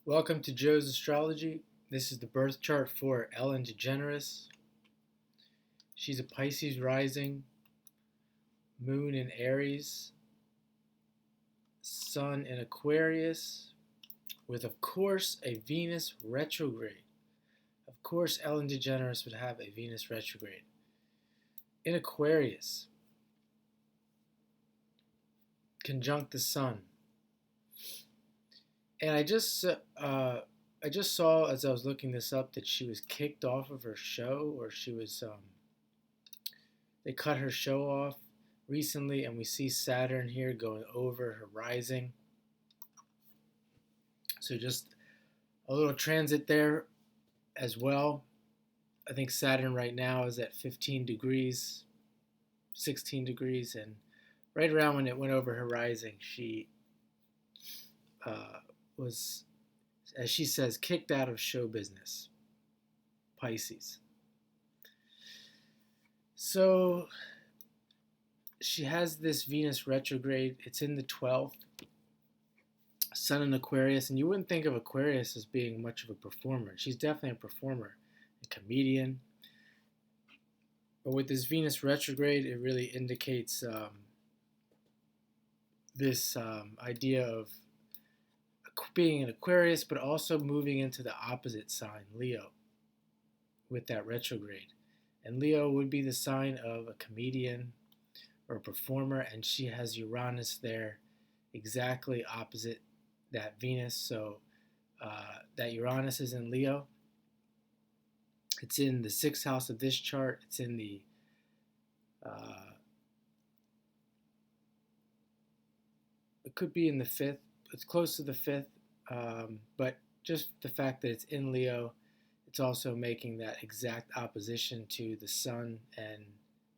Welcome to Joe's Astrology. This is the birth chart for Ellen Degeneres. She's a Pisces rising, moon in Aries, sun in Aquarius, with, of course, a Venus retrograde. Of course, Ellen Degeneres would have a Venus retrograde. In Aquarius, conjunct the sun. And I just saw as I was looking this up that she was kicked off of her show, or they cut her show off recently, and we see Saturn here going over her rising. So just a little transit there as well. I think Saturn right now is at 15 degrees, 16 degrees, and right around when it went over her rising, she was, as she says, kicked out of show business. Pisces. So she has this Venus retrograde. It's in the 12th. Sun in Aquarius. And you wouldn't think of Aquarius as being much of a performer. She's definitely a performer, a comedian. But with this Venus retrograde, it really indicates this idea of being an Aquarius, but also moving into the opposite sign, Leo, with that retrograde. And Leo would be the sign of a comedian or a performer, and she has Uranus there, exactly opposite that Venus. So that Uranus is in Leo. It's in the 6th house of this chart. It's in the it could be in the 5th. It's close to the 5th, but just the fact that it's in Leo, it's also making that exact opposition to the Sun and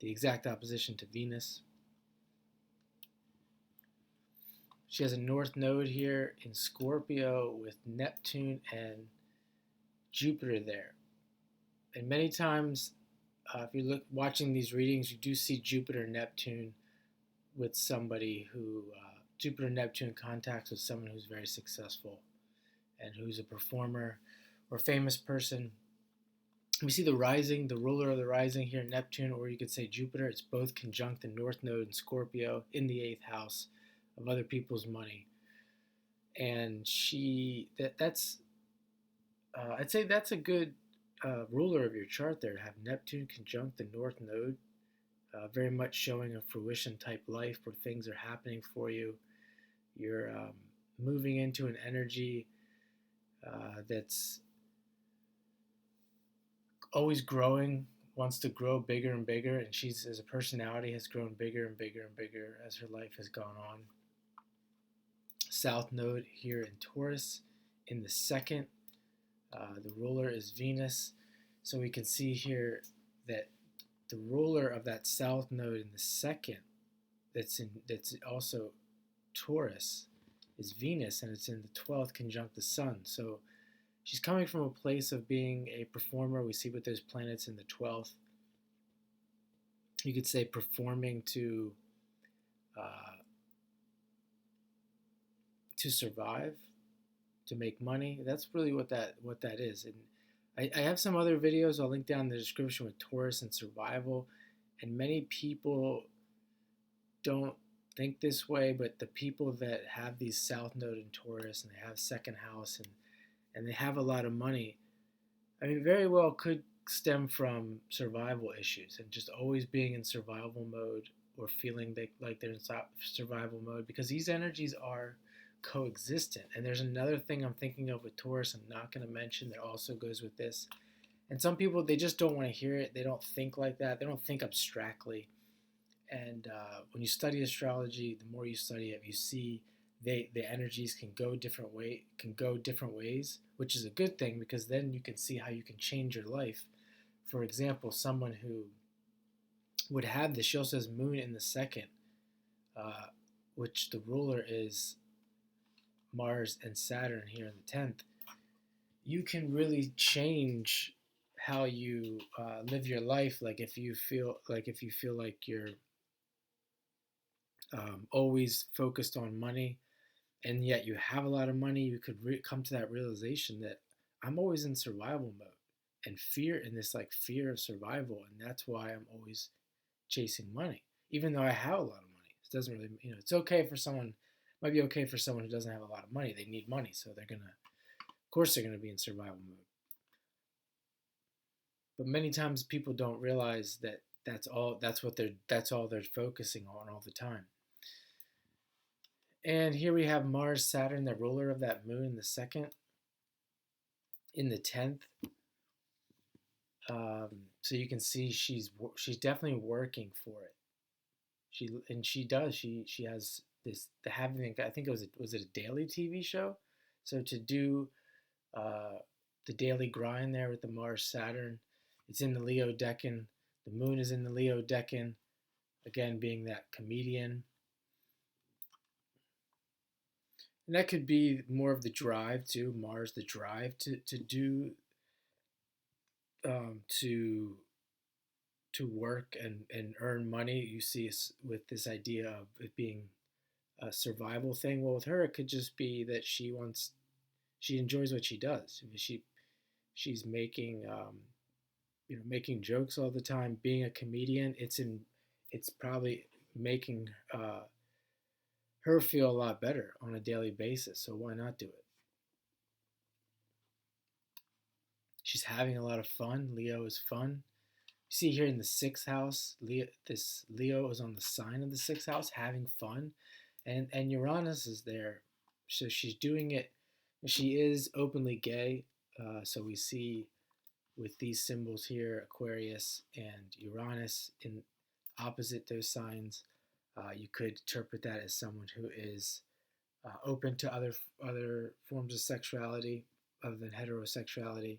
the exact opposition to Venus. She has a North Node here in Scorpio with Neptune and Jupiter there. And many times, if you're watching these readings, you do see Jupiter and Neptune with somebody who, Jupiter and Neptune contacts with someone who's very successful and who's a performer or famous person. We see the rising, the ruler of the rising here, Neptune, or you could say Jupiter. It's both conjunct the North Node in Scorpio in the 8th house of other people's money. And I'd say that's a good ruler of your chart there, to have Neptune conjunct the North Node, very much showing a fruition type life where things are happening for you. You're moving into an energy that's always growing, wants to grow bigger and bigger, and she's, as a personality, has grown bigger and bigger and bigger as her life has gone on. South Node here in Taurus in the 2nd. The ruler is Venus. So we can see here that the ruler of that South Node in the 2nd, that's also Taurus, is Venus, and it's in the 12th conjunct the Sun. So she's coming from a place of being a performer. We see with those planets in the 12th. You could say performing to survive, to make money. That's really what that is. And I have some other videos I'll link down in the description with Taurus and survival. And many people don't think this way, but the people that have these South Node in Taurus and they have 2nd house and they have a lot of money, I mean, very well could stem from survival issues and just always being in survival mode or feeling like they're in survival mode, because these energies are coexistent. And there's another thing I'm thinking of with Taurus I'm not going to mention that also goes with this. And some people, they just don't want to hear it. They don't think like that. They don't think abstractly. And when you study astrology, the more you study it, you see the energies can go different ways, which is a good thing, because then you can see how you can change your life. For example, someone who would have this, she also has Moon in the 2nd, which the ruler is Mars and Saturn here in the 10th. You can really change how you live your life. Like if you feel like you're always focused on money and yet you have a lot of money, you could come to that realization that I'm always in survival mode and fear, in this like fear of survival, and that's why I'm always chasing money, even though I have a lot of money. It doesn't really, it's okay for someone, might be okay for someone who doesn't have a lot of money. They need money, so they're gonna, of course, they're gonna be in survival mode. But many times people don't realize that that's all they're focusing on all the time. And here we have Mars, Saturn, the ruler of that moon, in the second, in the 10th. So you can see she's definitely working for it. She has this, the having, I think was it a daily TV show? So to do the daily grind there with the Mars Saturn, it's in the Leo Decan. The moon is in the Leo Decan, again being that comedian. And that could be more of the drive too, Mars, the drive to do to work and earn money. You see with this idea of it being a survival thing. Well, with her, it could just be that she enjoys what she does. She's making making jokes all the time, being a comedian. It's probably making her feel a lot better on a daily basis. So why not do it? She's having a lot of fun. Leo is fun. You see here in the sixth house, Leo is on the sign of the sixth house, having fun, and Uranus is there, so she's doing it. She is openly gay, so we see with these symbols here, Aquarius and Uranus in opposite those signs. You could interpret that as someone who is open to other forms of sexuality other than heterosexuality.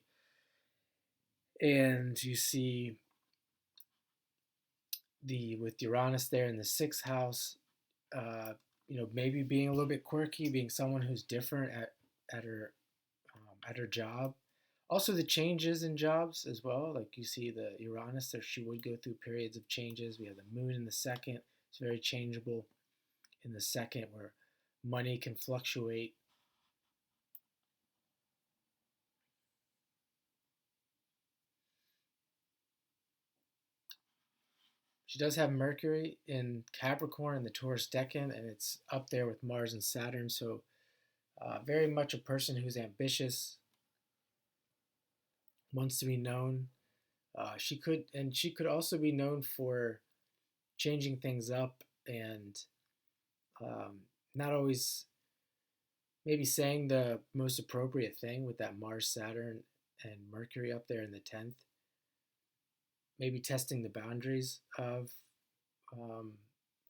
And you see with Uranus there in the sixth house, maybe being a little bit quirky, being someone who's different at her job. Also, the changes in jobs as well. Like you see the Uranus there, she would go through periods of changes. We have the moon in the second. It's very changeable in the second, where money can fluctuate. She does have Mercury in Capricorn in the Taurus decan, and it's up there with Mars and Saturn. So very much a person who's ambitious, wants to be known. She could also be known for changing things up and not always maybe saying the most appropriate thing with that Mars, Saturn, and Mercury up there in the 10th. Maybe testing the boundaries um,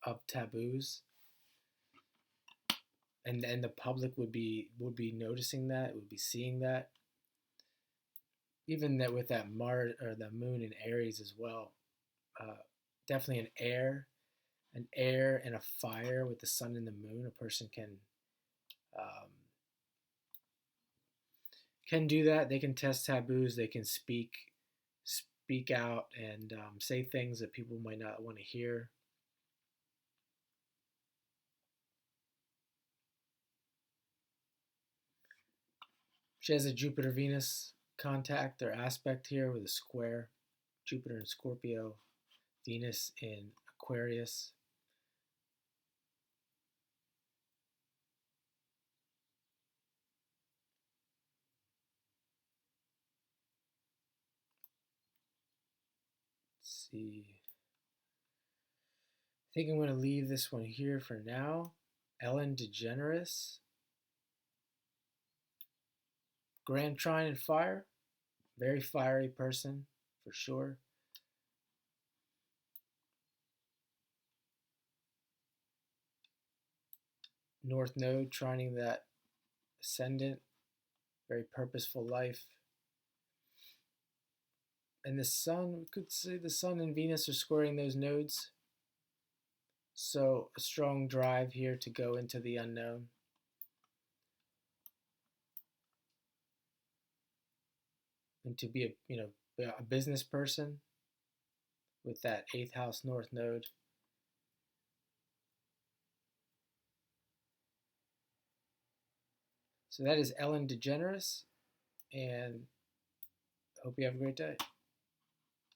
of taboos, and the public would be noticing that, would be seeing that. Even that with that Mars or the Moon in Aries as well. Definitely an air and a fire with the sun and the moon. A person um, can do that. They can test taboos. They can speak out and say things that people might not want to hear. She has a Jupiter Venus contact or aspect here with a square. Jupiter in Scorpio, Venus in Aquarius. Let's see. I think I'm going to leave this one here for now. Ellen DeGeneres. Grand Trine and Fire. Very fiery person, for sure. North Node trining that ascendant. Very purposeful life. And the Sun, we could say the Sun and Venus are squaring those nodes. So a strong drive here to go into the unknown. And to be a business person with that 8th house North Node. So that is Ellen DeGeneres, and hope you have a great day.